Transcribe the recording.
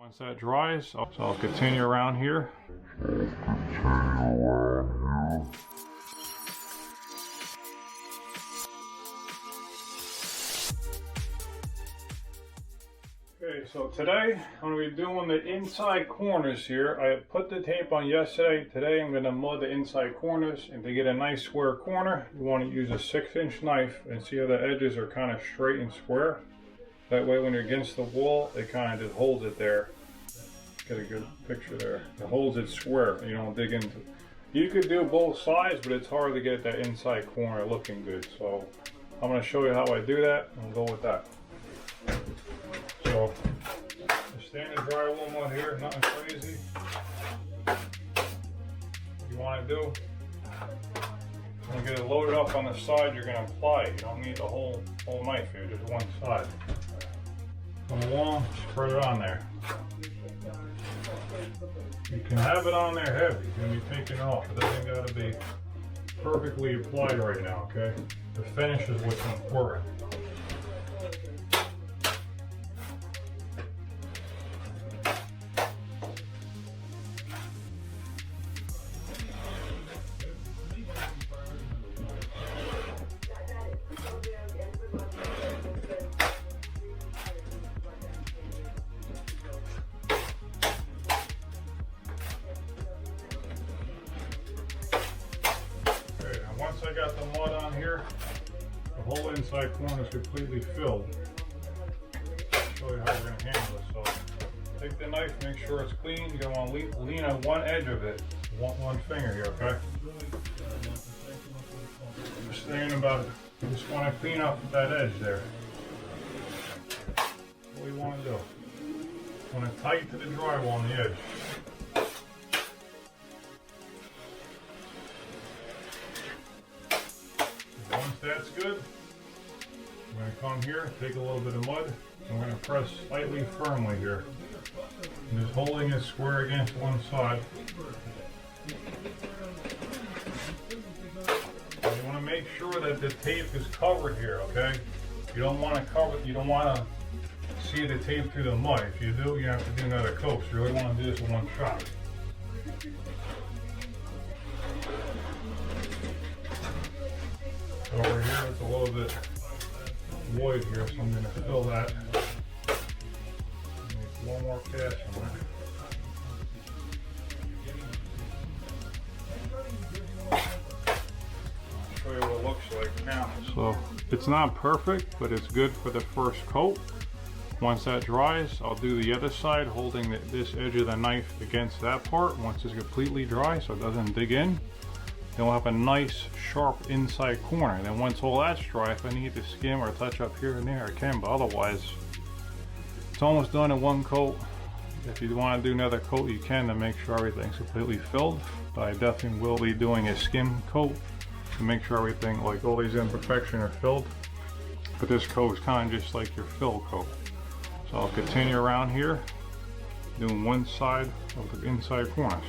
Once that dries, I'll continue around here. Okay, so today I'm going to be doing the inside corners here. I put the tape on yesterday. Today I'm going to mud the inside corners, and to get a nice square corner, you want to use a 6-inch knife and see how the edges are kind of straight and square. That way when you're against the wall, it kind of just holds it there. Get a good picture there. It holds it square, you don't dig into it. You could do both sides, but it's hard to get that inside corner looking good. So I'm going to show you how I do that, and we'll go with that. So, the standard drywall mud here, nothing crazy. What you want to do, when you get it loaded up on the side, you're going to apply it. You don't need the whole knife here, just one side. Come along, spread it on there. You can have it on there heavy, it's going to be taken off. It doesn't got to be perfectly applied right now, okay? The finish is what's important. Once I got the mud on here, the whole inside corner is completely filled. I'll show you how we're going to handle it. So take the knife, make sure it's clean. You're going to want to lean on one edge of it, one finger here, okay? Just thinking about it. You just want to clean up that edge there. What we want to do. Want to tighten to the drywall on the edge. Once that's good, I'm going to come here, take a little bit of mud, I'm going to press slightly firmly here. I'm just holding it square against one side. And you want to make sure that the tape is covered here, okay? You don't want to cover, you don't want to see the tape through the mud. If you do, you have to do another coat. So you really want to do this in one shot. Over here, it's a little bit void here, so I'm going to fill that. Make one more cast on that. I'll show you what it looks like now. So it's not perfect, but it's good for the first coat. Once that dries, I'll do the other side, holding this edge of the knife against that part. Once it's completely dry, so it doesn't dig in. Then we'll have a nice sharp inside corner. Then once all that's dry, if I need to skim or touch up here and there, I can, but otherwise it's almost done in one coat. If you want to do another coat, you can, to make sure everything's completely filled. But I definitely will be doing a skim coat to make sure everything, like all these imperfections, are filled. But this coat is kind of just like your fill coat. So I'll continue around here doing one side of the inside corners.